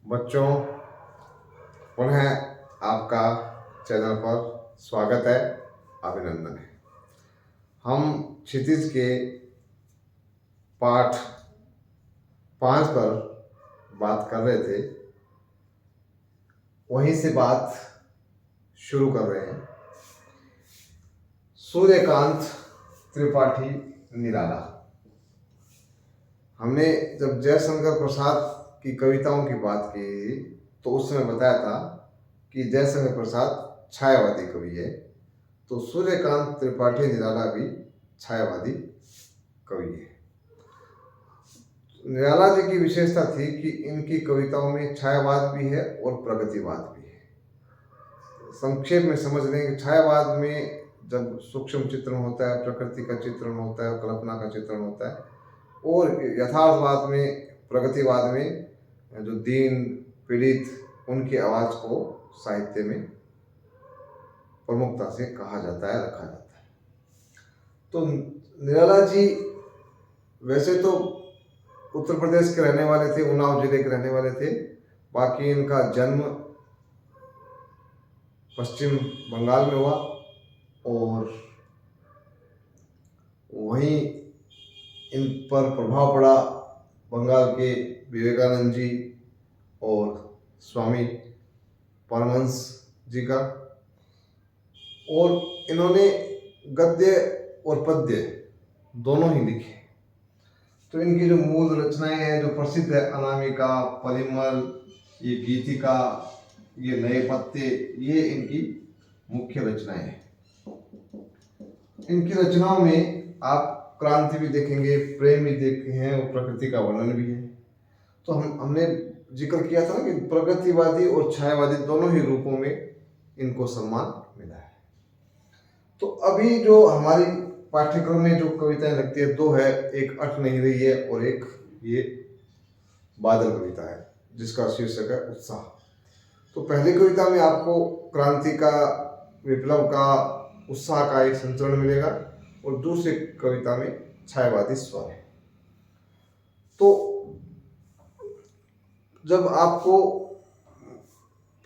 बच्चों, पुनः आपका चैनल पर स्वागत है, अभिनंदन है। हम क्षितिज के पाठ 5 पर बात कर रहे थे, वहीं से बात शुरू कर रहे हैं। सूर्यकांत त्रिपाठी निराला। हमने जब जयशंकर प्रसाद की कविताओं की बात की तो उस समय बताया था कि जयशंकर प्रसाद छायावादी कवि है, तो सूर्यकांत त्रिपाठी निराला भी छायावादी कवि है। निराला जी की विशेषता थी कि इनकी कविताओं में छायावाद भी है और प्रगतिवाद भी है। संक्षेप में समझ लें कि छायावाद में जब सूक्ष्म चित्रण होता है, प्रकृति का चित्रण होता है, कल्पना का चित्रण होता है, और यथार्थवाद में, प्रगतिवाद में जो दीन पीड़ित उनकी आवाज़ को साहित्य में प्रमुखता से कहा जाता है, रखा जाता है। तो निराला जी वैसे तो उत्तर प्रदेश के रहने वाले थे, उन्नाव जिले के रहने वाले थे। बाकी इनका जन्म पश्चिम बंगाल में हुआ और वहीं इन पर प्रभाव पड़ा बंगाल के विवेकानंद जी और स्वामी परमहंस जी का, और इन्होंने गद्य और पद्य दोनों ही लिखे। तो इनकी जो मूल रचनाएं हैं, जो प्रसिद्ध है, अनामिका, परिमल, ये गीतिका, ये नए पत्ते, ये इनकी मुख्य रचनाएं हैं। इनकी रचनाओं में आप क्रांति भी देखेंगे, प्रेम भी देखे हैं और प्रकृति का वर्णन भी है। तो हमने जिक्र किया था कि प्रगतिवादी और छायावादी दोनों ही रूपों में इनको सम्मान मिला है। तो अभी जो हमारी पाठ्यक्रम में जो कविताएं लगती है, दो है, एक अट नहीं रही है और एक ये बादल कविता है जिसका शीर्षक है उत्साह। तो पहली कविता में आपको क्रांति का, विप्लव का, उत्साह का एक संचरण मिलेगा और दूसरी कविता में छायावादी स्वर है। तो जब आपको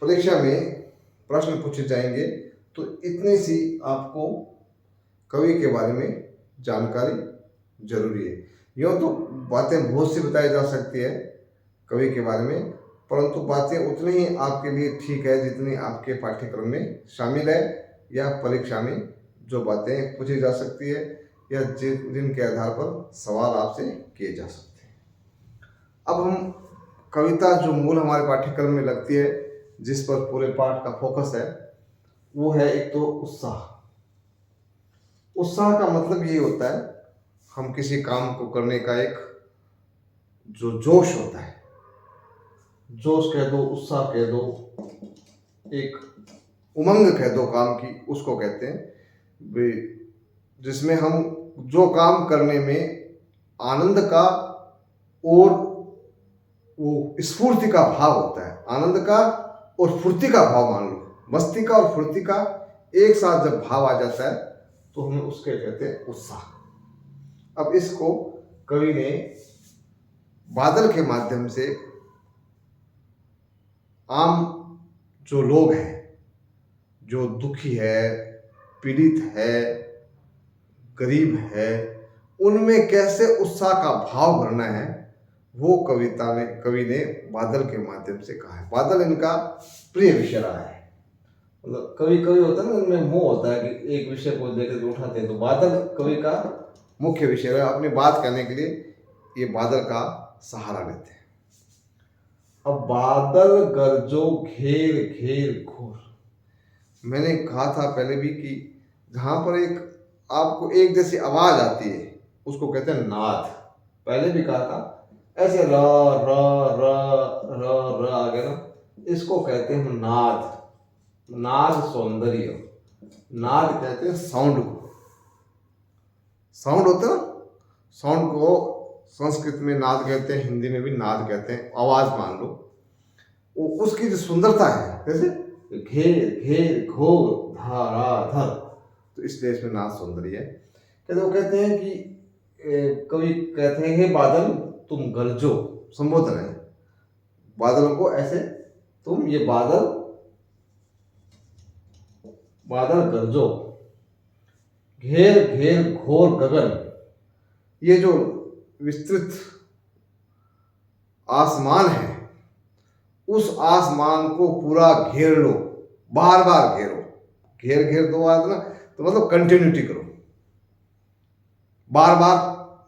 परीक्षा में प्रश्न पूछे जाएंगे तो इतनी सी आपको कवि के बारे में जानकारी जरूरी है। यूँ तो बातें बहुत सी बताई जा सकती है कवि के बारे में, परंतु बातें उतनी ही आपके लिए ठीक है जितनी आपके पाठ्यक्रम में शामिल है या परीक्षा में जो बातें पूछी जा सकती है या जिनके आधार पर सवाल आपसे किए जा सकते हैं। अब हम कविता जो मूल हमारे पाठ्यक्रम में लगती है, जिस पर पूरे पाठ का फोकस है, वो है एक तो उत्साह। उत्साह का मतलब यही होता है हम किसी काम को करने का एक जो जोश होता है, जोश कह दो, उत्साह कह दो, एक उमंग कह दो काम की, उसको कहते हैं, जिसमें हम जो काम करने में आनंद का और वो स्फूर्ति का भाव होता है। आनंद का और फुर्ती का भाव, मान लो मस्ती का और फुर्ती का एक साथ जब भाव आ जाता है तो हम उसके कहते हैं उत्साह। अब इसको कवि ने बादल के माध्यम से आम जो लोग हैं, जो दुखी है, पीड़ित है, गरीब है, उनमें कैसे उत्साह का भाव भरना है, वो कविता में कवि ने बादल के माध्यम से कहा है। बादल इनका प्रिय विषय रहा है। मतलब कवि होता है ना, इनमें मोह होता है कि एक विषय को लेकर के उठाते हैं, तो बादल कवि का मुख्य विषय है। अपनी बात कहने के लिए ये बादल का सहारा लेते हैं। अब बादल गरजो घेर घेर घोर, मैंने कहा था पहले भी कि जहाँ पर एक आपको एक जैसी आवाज आती है उसको कहते हैं नाद। पहले भी कहा था, ऐसे र र र र र आ गया ना, इसको कहते हैं नाद। नाद सौंदर्य, नाद कहते हैं साउंड को। साउंड होता है ना, साउंड को संस्कृत में नाद कहते हैं, हिंदी में भी नाद कहते हैं, आवाज मान लो। उसकी जो सुंदरता है, कैसे घेर घेर घोर धाराधर, तो इसलिए इसमें नाद सौंदर्य है। कहते वो कहते हैं कि कवि कहते हैं, हे बादल तुम गरजो, संबोधन है, बादलों को ऐसे तुम ये बादल बादल गरजो, घेर घेर घोर गगन, ये जो विस्तृत आसमान है उस आसमान को पूरा घेर लो, बार बार घेरो। घेर घेर दो बार ना, तो मतलब कंटिन्यूटी करो, बार बार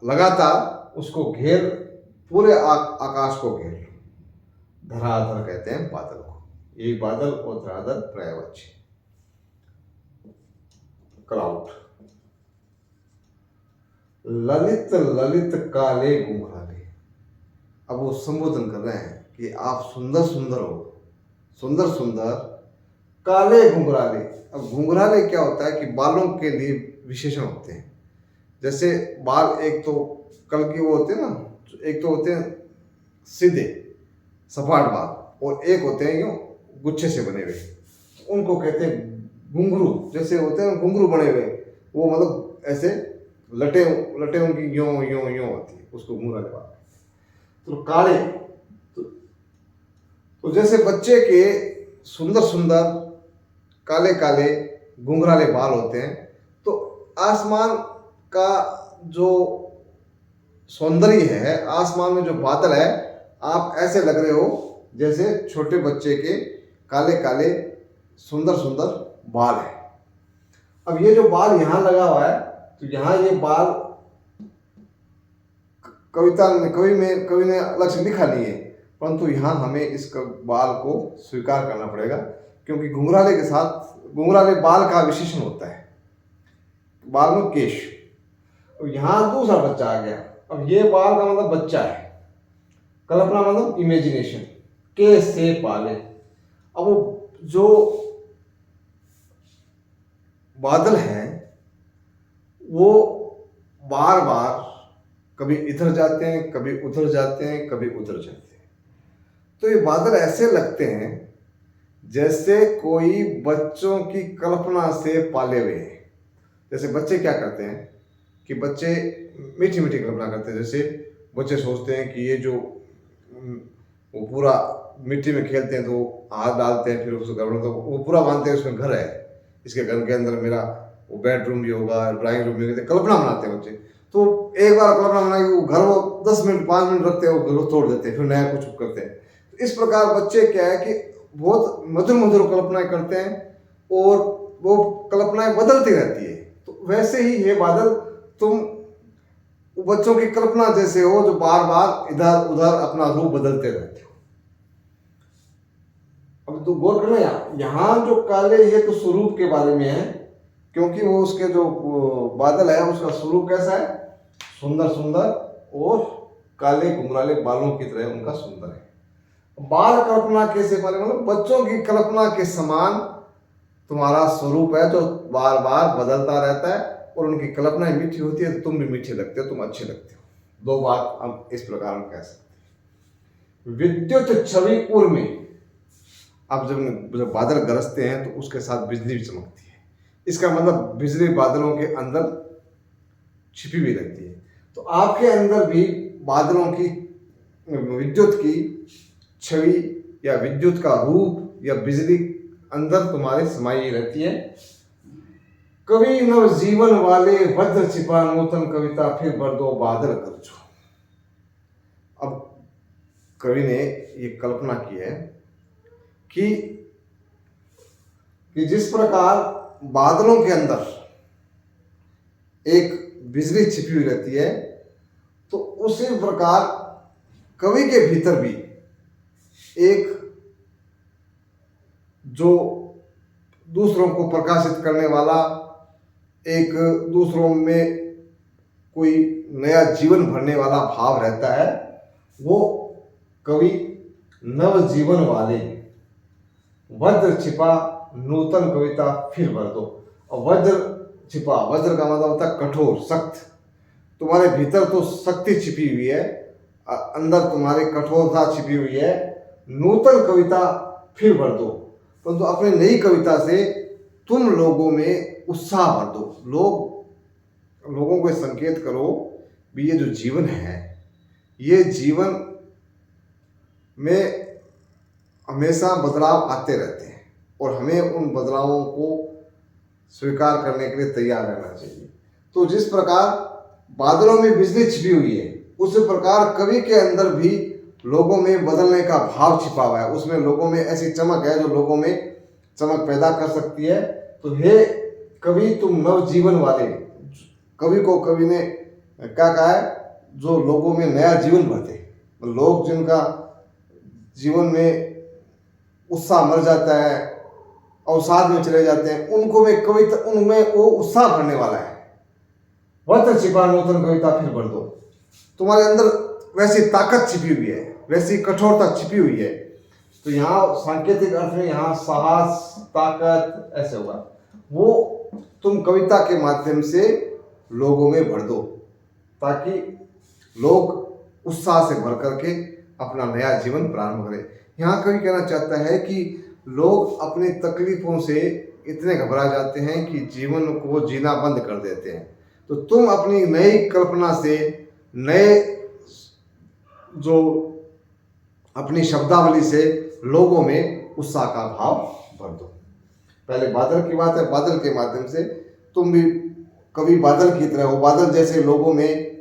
लगातार उसको घेर, पूरे आकाश को घेर लो। धराधर कहते हैं बादल को, ये बादल और धराधर पर्यायवाची। क्लाउड। ललित ललित काले घुंघराले, अब वो संबोधन कर रहे हैं कि आप सुंदर सुंदर हो, सुंदर सुंदर काले घुंघराले। अब घुंघराले क्या होता है कि बालों के लिए विशेषण होते हैं। जैसे बाल एक तो कल की वो होते हैं ना, एक तो होते हैं सीधे सपाट बाल और एक होते हैं यूं गुच्छे से बने हुए, उनको कहते हैं घुंघरू। जैसे होते हैं घुंघरू बने हुए, वो मतलब ऐसे लटे लटे उनकी यों यों यों होती है, उसको घुंघराले बाल। तो काले तो जैसे बच्चे के सुंदर सुंदर काले काले घुंघराले बाल होते हैं, तो आसमान का जो सौंदर्य है, आसमान में जो बादल है, आप ऐसे लग रहे हो जैसे छोटे बच्चे के काले काले सुंदर सुंदर बाल है। अब ये जो बाल यहाँ लगा हुआ है, तो यहाँ ये बाल कवि ने अलग से लिखा नहीं है, परंतु यहाँ हमें इस बाल को स्वीकार करना पड़ेगा, क्योंकि घुंघराले के साथ घुंघराले बाल का विशेषण होता है, बाल में केश। तो यहाँ दूसरा बच्चा आ गया। अब ये बाल का मतलब बच्चा है, कल्पना मतलब इमेजिनेशन, के से पाले। अब वो जो बादल हैं वो बार बार कभी इधर जाते हैं, कभी उधर जाते हैं, कभी उधर जाते हैं। तो ये बादल ऐसे लगते हैं जैसे कोई बच्चों की कल्पना से पाले हुए हैं। जैसे बच्चे क्या करते हैं कि बच्चे मीठी मीठी कल्पना करते हैं। जैसे बच्चे सोचते हैं कि ये जो वो पूरा मिट्टी में खेलते हैं, तो हाथ डालते हैं, फिर उसको घर, तो वो पूरा मानते हैं उसमें घर है, इसके घर के अंदर मेरा वो बेडरूम भी होगा, ड्राइंग रूम भी होगा, कल्पना बनाते हैं बच्चे। तो एक बार कल्पना बनाई, वो घर वो 10 मिनट 5 मिनट रखते हैं, वो घर तोड़ देते हैं, फिर नया कुछ करते हैं। तो इस प्रकार बच्चे क्या है कि बहुत मधुर मधुर कल्पनाएं करते हैं और वो कल्पनाएं बदलती रहती है। तो वैसे ही ये बादल तुम बच्चों की कल्पना जैसे हो, जो बार बार इधर उधर अपना रूप बदलते रहते हो। अब तो गौर करना, यहाँ जो काले, ये तो स्वरूप के बारे में है, क्योंकि वो उसके जो बादल है उसका स्वरूप कैसा है, सुंदर सुंदर और काले घुंघराले बालों की तरह उनका सुंदर है। बाल कल्पना कैसे पाले, मतलब बच्चों की कल्पना के समान तुम्हारा स्वरूप है, जो बार बार बदलता रहता है, और उनकी कल्पनाएं मीठी होती है, तो तुम भी मीठे लगते हो, तुम अच्छे लगते हो। दो बात हम इस प्रकार हम कह सकते हैं। विद्युत छवि उर्मी। अब जब बादल गरजते हैं तो उसके साथ बिजली भी चमकती है, इसका मतलब बिजली बादलों के अंदर छिपी भी रहती है। तो आपके अंदर भी बादलों की, विद्युत की छवि या विद्युत का रूप या बिजली अंदर तुम्हारे समाई रहती है। कवि नव जीवन वाले वज्र छिपा नूतन कविता फिर भर दो बादल गरजो। अब कवि ने ये कल्पना की है कि जिस प्रकार बादलों के अंदर एक बिजली छिपी हुई रहती है, तो उसी प्रकार कवि के भीतर भी एक जो दूसरों को प्रकाशित करने वाला, एक दूसरों में कोई नया जीवन भरने वाला भाव रहता है। वो कवि नव जीवन वाले वज्र छिपा नूतन कविता फिर भर दो। और वज्र छिपा, वज्र का मतलब होता है कठोर, सख्त। तुम्हारे भीतर तो शक्ति छिपी हुई है, अंदर तुम्हारी कठोरता छिपी हुई है। नूतन कविता फिर भर दो, परंतु अपनी नई कविता से तुम लोगों में उत्साह भर दो। लोगों को संकेत करो भी ये जो जीवन है, ये जीवन में हमेशा बदलाव आते रहते हैं और हमें उन बदलावों को स्वीकार करने के लिए तैयार रहना चाहिए। तो जिस प्रकार बादलों में बिजली छिपी हुई है, उस प्रकार कवि के अंदर भी लोगों में बदलने का भाव छिपा हुआ है। उसमें लोगों में ऐसी चमक है जो लोगों में चमक पैदा कर सकती है। तो हे कवि, तुम नव जीवन वाले, कवि को कवि ने क्या कहा है, जो लोगों में नया जीवन भरते। लोग जिनका जीवन में उत्साह मर जाता है, अवसाद में चले जाते हैं, उनको में कविता, उनमें वो उत्साह भरने वाला है। वह छिपा नूतन कविता फिर भर दो। तुम्हारे अंदर वैसी ताकत छिपी हुई है, वैसी कठोरता छिपी हुई है। तो यहाँ सांकेतिक अर्थ में यहाँ साहस, ताकत ऐसे होगा, वो तुम कविता के माध्यम से लोगों में भर दो, ताकि लोग उत्साह से भर करके अपना नया जीवन प्रारंभ करें। यहाँ कवि कहना चाहता है कि लोग अपनी तकलीफों से इतने घबरा जाते हैं कि जीवन को जीना बंद कर देते हैं। तो तुम अपनी नई कल्पना से, नए जो अपनी शब्दावली से लोगों में उत्साह का भाव भर दो। पहले बादल की बात है, बादल के माध्यम से तुम भी कभी बादल की तरह हो। बादल जैसे लोगों में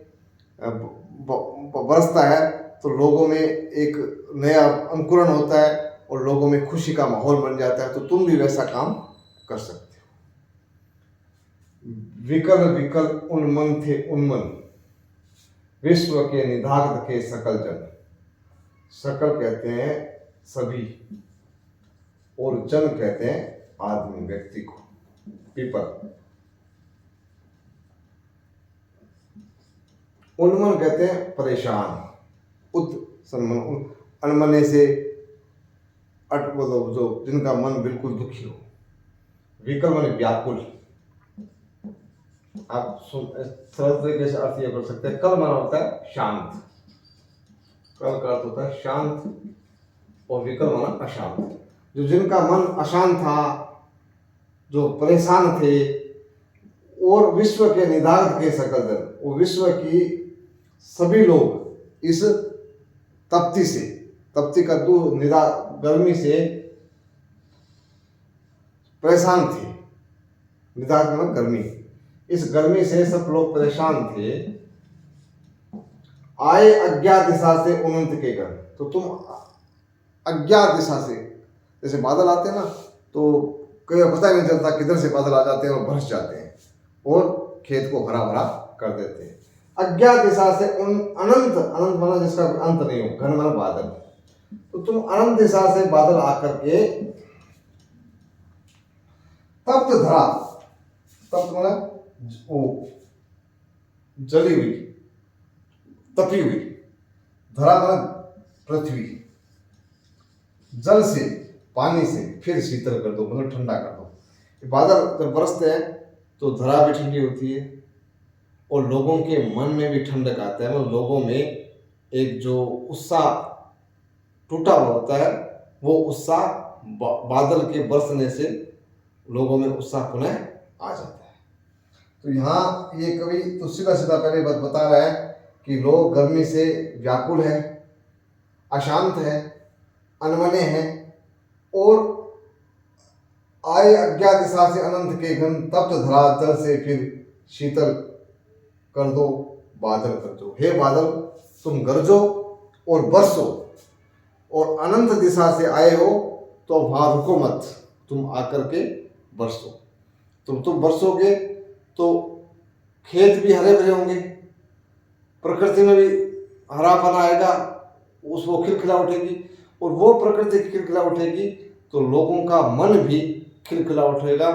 बरसता है तो लोगों में एक नया अंकुरण होता है और लोगों में खुशी का माहौल बन जाता है। तो तुम भी वैसा काम कर सकते हो। विकल विकल उन्मन थे उन्मन, विश्व के निधाग्ध के सकल जन। सकल कहते हैं सभी और जन कहते हैं आदमी, व्यक्ति को, पीपल। उन्मन कहते हैं परेशान, सन्मन, अनमने से जो जिनका मन बिल्कुल दुखी हो। विकल माने व्याकुल। आप सरल तरीके से अर्थ यह कर सकते हैं, कल माना होता है शांत, कल का अर्थ होता है शांत, और विकल माना अशांत। जो जिनका मन अशांत था, जो परेशान थे, और विश्व के निधाग्ध के सकल जन, वो विश्व की सभी लोग इस तप्ती से, तप्ती का निदा गर्मी से परेशान थे। निधाग्ध मतलब गर्मी, इस गर्मी से सब लोग परेशान थे। आए अज्ञात दिशा से अनंत के घर। तो तुम अज्ञात दिशा से, जैसे बादल आते हैं ना, तो कई पता ही नहीं चलता किधर से बादल आ जाते हैं और बरस जाते हैं और खेत को हरा भरा कर देते हैं। अज्ञात दिशा से उन अनंत, अनंत माना जिसका अंत नहीं हो, घन माना बादल। तो तुम अनंत दिशा से बादल आकर के तप्त धरा, तप्त माना वो जली हुई, तपी हुई, धरा माना पृथ्वी, जल से, पानी से फिर शीतल कर दो, मतलब ठंडा कर दो। बादल जब बरसते हैं तो धरा भी ठंडी होती है और लोगों के मन में भी ठंडक आता है। मतलब लोगों में एक जो उत्साह टूटा हुआ होता है, वो उत्साह बादल के बरसने से लोगों में उत्साह पुनः आ जाता है। तो यहाँ ये कवि तो सीधा सीधा पहले बात बता रहा है कि लोग गर्मी से व्याकुल है, अशांत है, अनमने हैं, और आए अज्ञात दिशा से अनंत के घन, तप्त धरा जल से फिर शीतल कर दो, बादल कर दो। हे बादल, तुम गरजो और बरसो, और अनंत दिशा से आए हो तो वहां रुको मत, तुम आकर के बरसो। तुम बरसोगे तो खेत भी हरे भरे होंगे, प्रकृति में भी हरापन आएगा, उसको खिलखिला उठेगी, और वो प्रकृति खिलखिला उठेगी तो लोगों का मन भी खिलखिला उठेगा।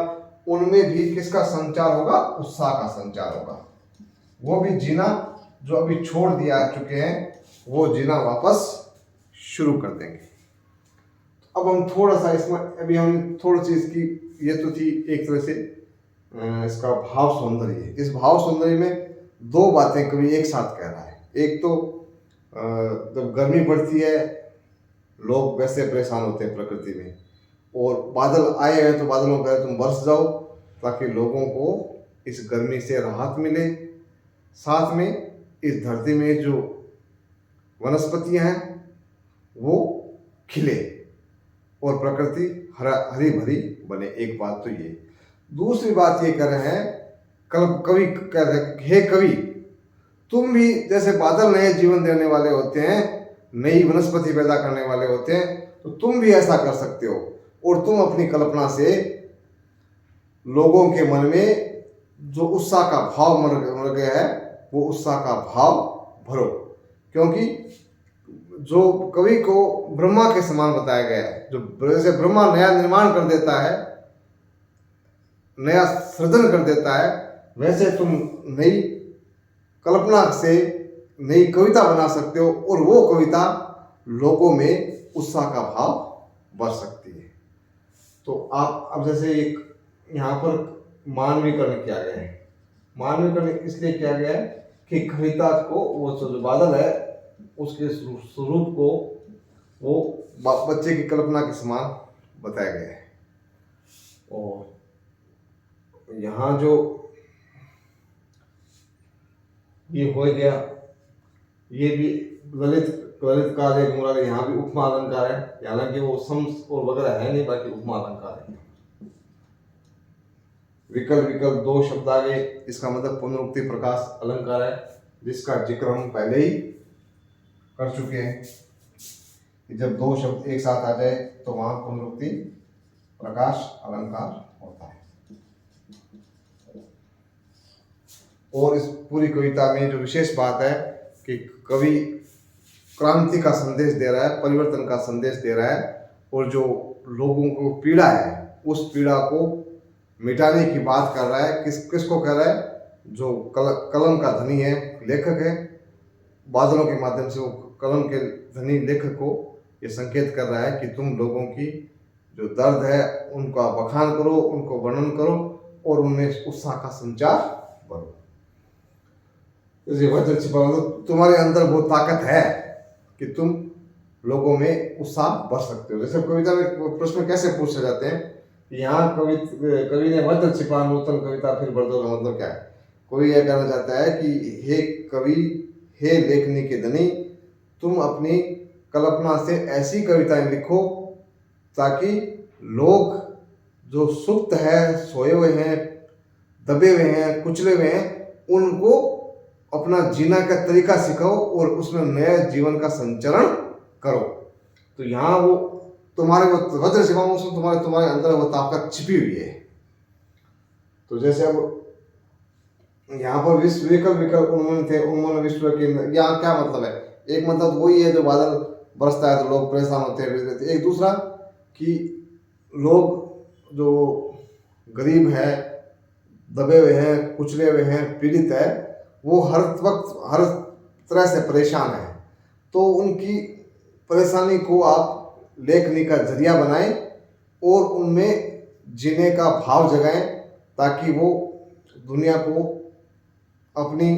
उनमें भी किसका संचार होगा? उत्साह का संचार होगा। वो भी जीना जो अभी छोड़ दिया चुके हैं, वो जीना वापस शुरू कर देंगे। अब हम थोड़ा सा इसमें, अभी हम थोड़ी सी इसकी, ये तो थी एक तरह से इसका भाव सौंदर्य। इस भाव सौंदर्य में दो बातें कवि एक साथ कह रहा है। एक तो जब गर्मी बढ़ती है, लोग वैसे परेशान होते हैं प्रकृति में, और बादल आए हैं तो बादलों का तुम बरस जाओ ताकि लोगों को इस गर्मी से राहत मिले। साथ में इस धरती में जो वनस्पतियां हैं वो खिले, और प्रकृति हरी भरी बने। एक बात तो ये। दूसरी बात ये कह रहे हैं, कवि कह रहे हैं, हे कवि तुम भी जैसे बादल नए जीवन देने वाले होते हैं, नई वनस्पति पैदा करने वाले होते हैं, तो तुम भी ऐसा कर सकते हो और तुम अपनी कल्पना से लोगों के मन में जो उत्साह का भाव मर गया है वो उत्साह का भाव भरो। क्योंकि जो कवि को ब्रह्मा के समान बताया गया है, जो जैसे ब्रह्मा नया निर्माण कर देता है, नया सृजन कर देता है, वैसे तुम नई कल्पना से नई कविता बना सकते हो और वो कविता लोगों में उत्साह का भाव बढ़ सकती है। तो आप अब जैसे एक यहाँ पर मानवीकरण किया गया है। मानवीकरण इसलिए किया गया है कि कविता को वो जो बादल है उसके स्वरूप को वो बच्चे की कल्पना के समान बताया गया है। और यहाँ जो ये हो गया, ये भी ललित काल एक मुरारी, यहाँ भी उपमा अलंकार है, हालांकि वो सम और वगैरह है नहीं, बाकी उपमा अलंकार है। विकल विकल दो शब्द आगे, इसका मतलब पुनरुक्ति प्रकाश अलंकार है, जिसका जिक्र हम पहले ही कर चुके हैं कि जब दो शब्द एक साथ आ जाए तो वहां पुनरुक्ति प्रकाश अलंकार होता है। और इस पूरी कविता में जो विशेष बात है कि कवि क्रांति का संदेश दे रहा है, परिवर्तन का संदेश दे रहा है, और जो लोगों को पीड़ा है उस पीड़ा को मिटाने की बात कर रहा है। किसको कह रहा है? जो कलम का धनी है, लेखक है, बादलों के माध्यम से वो कलम के धनी लेखक को ये संकेत कर रहा है कि तुम लोगों की जो दर्द है उनका बखान करो, उनको वर्णन करो और उनमें उत्साह का संचार करो। वज्र छिपा, तुम्हारे अंदर वो ताकत है कि तुम लोगों में उत्साह भर सकते हो। जैसे कविता में प्रश्न कैसे पूछे जाते हैं, यहाँ कवि ने वज्र छिपा नूतन कविता फिर बढ़ दो, का मतलब क्या है? कोई यह कहना चाहता है कि हे कवि, हे लेखनी के धनी, तुम अपनी कल्पना से ऐसी कविताएं लिखो ताकि लोग जो सुप्त है, सोए हुए हैं, दबे हुए हैं, कुचले हुए हैं, उनको अपना जीना का तरीका सिखाओ और उसमें नए जीवन का संचरण करो। तो यहाँ वो तुम्हारे वो वज्र शिवा उसमें तुम्हारे अंदर वो ताकत छिपी हुई है। तो जैसे अब यहाँ पर विश्व विकल उन्मूलन थे, उन्मूलन विश्व के, यहाँ क्या मतलब है? एक मतलब वही है जो बादल बरसता है तो लोग परेशान होते हैं। एक दूसरा कि लोग जो गरीब है, दबे हुए हैं, कुचले हुए हैं, पीड़ित है, वो हर वक्त हर तरह से परेशान है। तो उनकी परेशानी को आप लेखनी का जरिया बनाएं और उनमें जीने का भाव जगाएं ताकि वो दुनिया को अपनी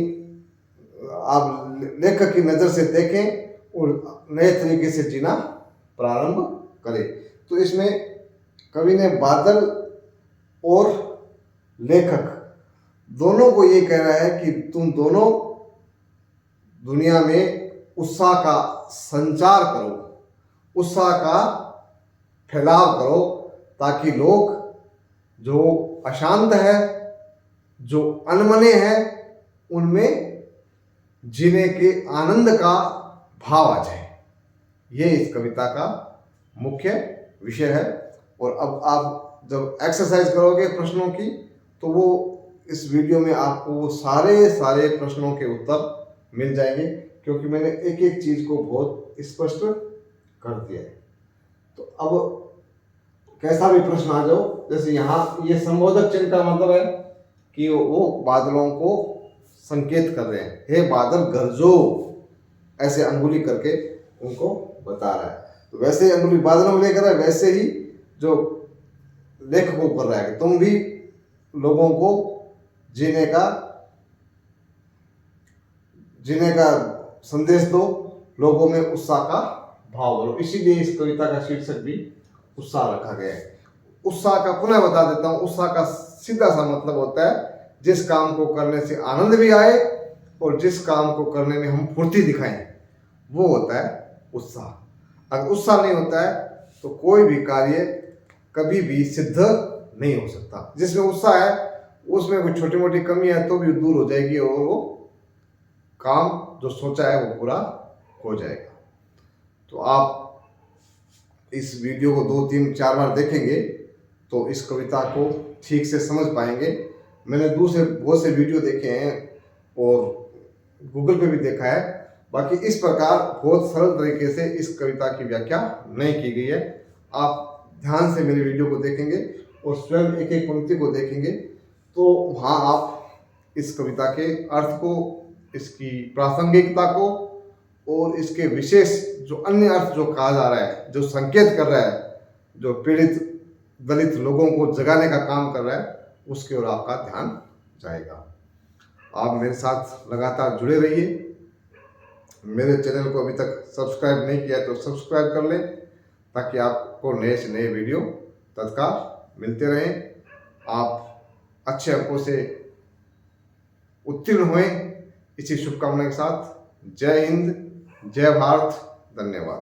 आप लेखक की नज़र से देखें और नए तरीके से जीना प्रारंभ करें। तो इसमें कवि ने बादल और लेखक दोनों को ये कह रहा है कि तुम दोनों दुनिया में उत्साह का संचार करो, उत्साह का फैलाव करो, ताकि लोग जो अशांत है, जो अनमने हैं, उनमें जीने के आनंद का भाव आ जाए। ये इस कविता का मुख्य विषय है। और अब आप जब एक्सरसाइज करोगे प्रश्नों की तो वो इस वीडियो में आपको सारे प्रश्नों के उत्तर मिल जाएंगे, क्योंकि मैंने एक एक चीज़ को बहुत स्पष्ट कर दिया है। तो अब कैसा भी प्रश्न आ जाओ, जैसे यहाँ ये संबोधक चिन्ह का मतलब है कि वो बादलों को संकेत कर रहे हैं, हे बादल गरजो, ऐसे अंगुली करके उनको बता रहा है। तो वैसे ही अंगुली बादलों में लेकर है, वैसे ही जो लेखक को कर रहा है कि तुम भी लोगों को जीने का संदेश दो, लोगों में उत्साह का भाव भरो। इसीलिए इस कविता का शीर्षक भी उत्साह रखा गया है। उत्साह का पुनः बता देता हूँ, उत्साह का सीधा सा मतलब होता है जिस काम को करने से आनंद भी आए और जिस काम को करने में हम फुर्ती दिखाएं, वो होता है उत्साह। अगर उत्साह नहीं होता है तो कोई भी कार्य कभी भी सिद्ध नहीं हो सकता। जिसमें उत्साह है उसमें कोई छोटी मोटी कमी है तो भी दूर हो जाएगी और वो काम जो सोचा है वो पूरा हो जाएगा। तो आप इस वीडियो को 2-3-4 बार देखेंगे तो इस कविता को ठीक से समझ पाएंगे। मैंने दूसरे बहुत से वीडियो देखे हैं और गूगल पे भी देखा है, बाकी इस प्रकार बहुत सरल तरीके से इस कविता की व्याख्या नहीं की गई है। आप ध्यान से मेरे वीडियो को देखेंगे और स्वयं एक एक पंक्ति को देखेंगे तो वहाँ आप इस कविता के अर्थ को, इसकी प्रासंगिकता को और इसके विशेष जो अन्य अर्थ जो कहा जा रहा है, जो संकेत कर रहा है, जो पीड़ित दलित लोगों को जगाने का काम कर रहा है, उसकी ओर आपका ध्यान जाएगा। आप मेरे साथ लगातार जुड़े रहिए। मेरे चैनल को अभी तक सब्सक्राइब नहीं किया तो सब्सक्राइब कर लें ताकि आपको नए से नए वीडियो तत्काल मिलते रहें। आप अच्छे अंकों से उत्तीर्ण हुए, इसी शुभकामना के साथ जय हिंद, जय भारत, धन्यवाद।